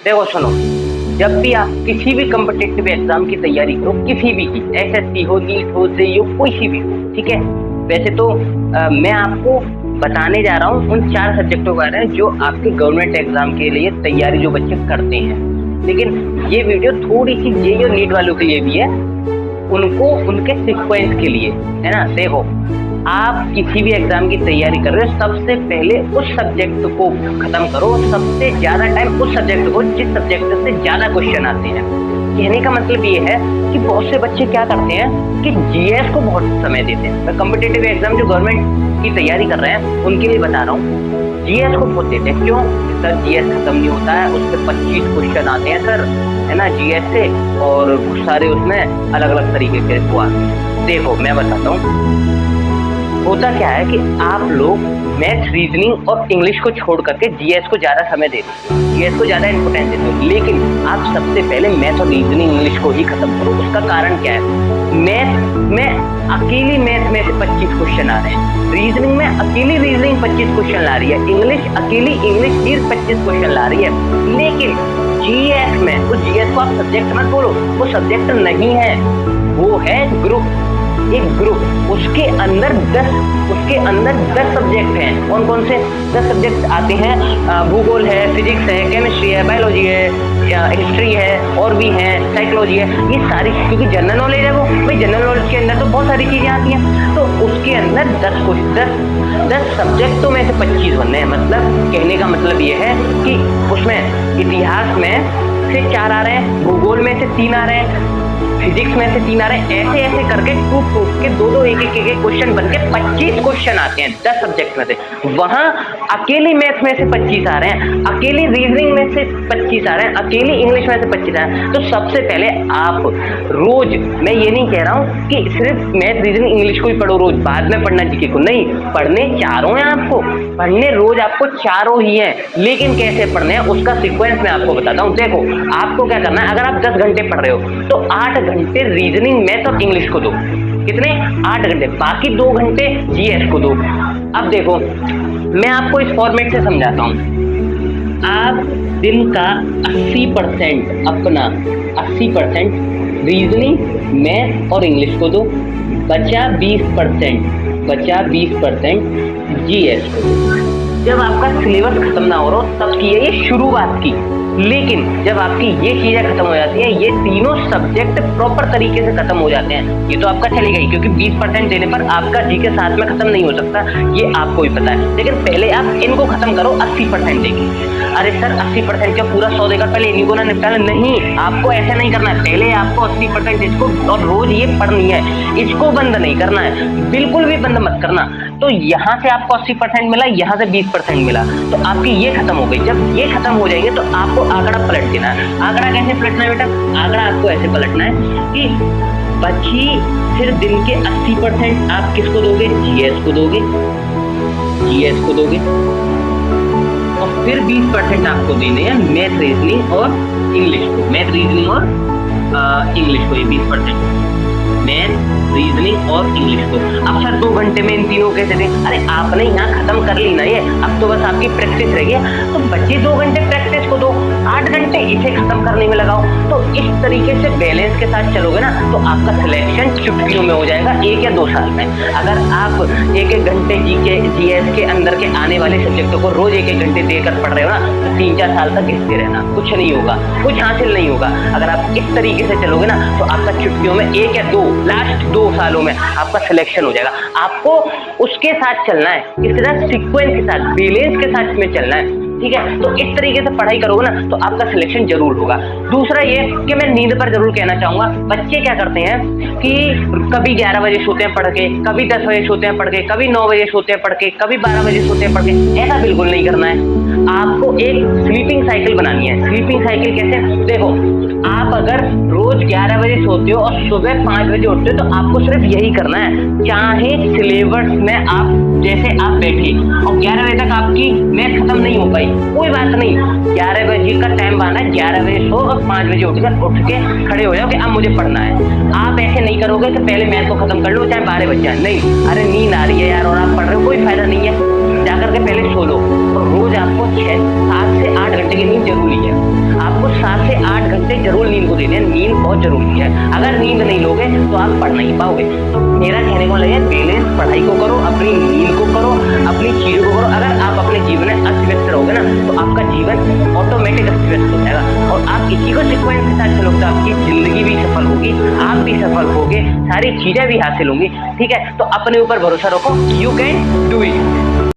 देखो सुनो, जब भी आप किसी भी कम्पिटिटिव एग्जाम की तैयारी करो, किसी भी की, एसएससी हो, नीट हो, जेईई हो, कोई सी भी हो, ठीक है। वैसे तो मैं आपको बताने जा रहा हूँ उन 4 सब्जेक्टों के बारे में जो आपके गवर्नमेंट एग्जाम के लिए तैयारी जो बच्चे करते हैं। लेकिन ये वीडियो थोड़ी सी जेईई और नीट वालों के लिए भी है, उनको उनके सीक्वेंस के लिए, है ना। देखो, आप किसी भी एग्जाम की तैयारी कर रहे हो, सबसे पहले उस सब्जेक्ट को खत्म करो, सबसे ज्यादा टाइम उस सब्जेक्ट को जिस सब्जेक्ट से ज्यादा क्वेश्चन आते हैं। कहने का मतलब ये है कि बहुत से बच्चे क्या करते हैं कि जीएस को बहुत समय देते हैं। कॉम्पिटिटिव एग्जाम जो गवर्नमेंट की तैयारी कर रहे हैं उनके लिए बता रहा हूँ, जीएस को बहुत देते हैं। क्यों सर? जीएस खत्म नहीं होता है, उस पर 25 क्वेश्चन आते हैं सर, है ना, जीएस से, और बहुत सारे उसमें अलग अलग तरीके के वो आते हैं। देखो मैं बताता हूँ, होता क्या है कि आप लोग मैथ, रीजनिंग और इंग्लिश को छोड़ करके जीएस को ज्यादा समय देते हो, जीएस को ज्यादा इंपोर्टेंस देते हो। लेकिन आप सबसे पहले मैथ और रीजनिंग इंग्लिश को ही खत्म करो। उसका कारण क्या है? मैथ में अकेली मैथ में से 25 क्वेश्चन आ रहे हैं, रीजनिंग में अकेली रीजनिंग 25 क्वेश्चन ला रही है, इंग्लिश अकेली इंग्लिश ही 25 क्वेश्चन ला रही है। लेकिन जीएस में, उस जीएस को आप सब्जेक्ट मत बोलो, वो सब्जेक्ट नहीं है, वो है ग्रुप। एक ग्रुप, उसके अंदर 10 सब्जेक्ट हैं। कौन कौन से 10 सब्जेक्ट आते हैं? भूगोल है, फिजिक्स है, केमिस्ट्री है, बायोलॉजी है, हिस्ट्री है, और भी है, साइकोलॉजी है। ये सारी, क्योंकि जनरल नॉलेज है वो, भाई जनरल नॉलेज के अंदर तो बहुत सारी चीजें आती हैं, तो उसके अंदर 10 सब्जेक्टों में से 25 बनने हैं। मतलब कहने का मतलब ये है कि उसमें इतिहास में से 4 आ रहे हैं, भूगोल में से 3 आ रहे हैं, फिजिक्स में से 3 आ रहे हैं, ऐसे ऐसे करके टूट के 2-2 एक क्वेश्चन बन के 25 क्वेश्चन आते हैं 10 सब्जेक्ट में से। वहां अकेली मैथ में से 25 आ रहे हैं, अकेली रीजनिंग में से 25 आ रहे हैं, अकेली इंग्लिश में से 25 आ रहे हैं। तो सबसे पहले आप रोज, मैं ये नहीं कह रहा हूँ कि सिर्फ मैथ, रीजनिंग, इंग्लिश को ही पढ़ो रोज, बाद में पढ़ना जीके को नहीं, पढ़ने चारों हैं आपको, पढ़ने रोज आपको चारों ही हैं। लेकिन कैसे पढ़ने हैं उसका सीक्वेंस मैं आपको बताता हूँ। देखो, आपको क्या करना है, अगर आप 10 घंटे पढ़ रहे हो तो 8 घंटे रीजनिंग, मैथ और इंग्लिश को दो। कितने? 8 घंटे। बाकी 2 घंटे जीएस को दो। अब देखो, मैं आपको इस फॉर्मेट से समझाता हूँ। आप दिन का 80% अपना 80% रीजनिंग, मैथ और इंग्लिश को दो, बचा 20% जीएस को दो। जब आपका सिलेबस खत्म ना हो रहा तब की है ये शुरुआत की। लेकिन जब आपकी ये चीजें खत्म हो जाती हैं, ये तीनों सब्जेक्ट प्रॉपर तरीके से खत्म हो जाते हैं, ये तो आपका चलेगा ही, क्योंकि 20% देने पर आपका जीके साथ में खत्म नहीं हो सकता, ये आपको ही पता है। लेकिन पहले आप इनको खत्म करो 80% देके। अरे सर 80% का पूरा 100 देकर पहले इन्हीं को ना निपटाना, नहीं, आपको ऐसे नहीं करना है। पहले आपको 80% इसको, और रोज ये पढ़नी है, इसको बंद नहीं करना है, बिल्कुल भी बंद मत करना। तो यहाँ से आपको 80% मिला, यहाँ से 20% मिला, तो आपकी ये खत्म हो गई। जब ये खत्म हो जाएंगे तो आपको आंकड़ा पलट देना है। आंकड़ा कैसे पलटना है बेटा? आंकड़ा आपको ऐसे पलटना है कि बची फिर दिन के 80% आप किसको दोगे? जीएस को दोगे, जीएस को दोगे, और फिर 20% आपको देने हैं मैथ, रीजनिंग और इंग्लिश को। मैथ, रीजनिंग और इंग्लिश को, ये 20% मैथ, रीजनिंग और इंग्लिश को। अब सर 2 घंटे में इन तीनों कैसे दें? अरे आपने यहाँ खत्म कर ली ना ये, अब तो बस आपकी प्रैक्टिस रह गई, तो बचे 2 घंटे प्रैक्टिस को दो, 8 घंटे इसे खत्म करने में लगाओ। तो इस तरीके से बैलेंस के साथ चलोगे ना तो आपका सिलेक्शन चुटकियों में हो जाएगा, 1 या 2 साल में। अगर आप 1-1 घंटे जीएस के अंदर के आने वाले सब्जेक्टों को रोज 1-1 घंटे देकर पढ़ रहे हो ना, तो 3-4 साल तक घिसते रहना, कुछ नहीं होगा, कुछ हासिल नहीं होगा। अगर आप इस तरीके से चलोगे ना तो आपका चुटकियों में 1 या 2, लास्ट 2 सालों में आपका सिलेक्शन हो जाएगा। आपको उसके साथ चलना है, किसके साथ? सीक्वेंस के साथ, बैलेंस के साथ में चलना है, ठीक है। तो इस तरीके से पढ़ाई करोगे ना तो आपका सिलेक्शन जरूर होगा। दूसरा ये कि मैं नींद पर जरूर कहना चाहूंगा, बच्चे क्या करते हैं कि कभी 11 बजे सोते हैं पढ़ के, कभी 10 बजे सोते हैं पढ़ के, कभी 9 बजे सोते हैं पढ़ के, कभी 12 बजे सोते हैं पढ़ के। ऐसा बिल्कुल नहीं करना है। आपको एक स्लीपिंग साइकिल बनानी है। स्लीपिंग साइकिल कैसे? देखो, आप अगर रोज 11 बजे सोते हो और सुबह 5 बजे उठते हो तो आपको सिर्फ यही करना है, चाहे सिलेबस में आप जैसे आप बैठे और 11 बजे तक आपकी मैथ खत्म नहीं हो पाई, कोई बात नहीं, 11 बजे का टाइम बांधा है, 11 बजे सो और 5 बजे उठ के खड़े हो जाओ कि अब मुझे पढ़ना है। आप ऐसे नहीं करोगे तो पहले मैथ को खत्म कर लो, चाहे 12 बज जाए, नहीं, अरे नींद आ रही है यार और आप पढ़ रहे हो, कोई फायदा नहीं है, जाकर के पहले सो लो। और रोज आपको 7 से 8 घंटे की नींद जरूरी है। आप बहुत जरूरी है। अगर नींद नहीं लोगे तो आप पढ़ नहीं पाओगे। तो मेरा कहने को लगे बैलेंस पढ़ाई को करो, अपनी नींद को करो, अपनी चीजों को करो। अगर आप अपने जीवन में अस्त व्यस्त रहोगे ना तो आपका जीवन ऑटोमेटिक अस्त व्यस्त हो जाएगा और आप इसी को सीक्वेंस के साथ चलोगे तो आपकी जिंदगी भी सफल होगी, आप भी सफल होगे, सारी चीजें भी हासिल होंगी। ठीक है, तो अपने ऊपर भरोसा रखो, यू कैन डू इट।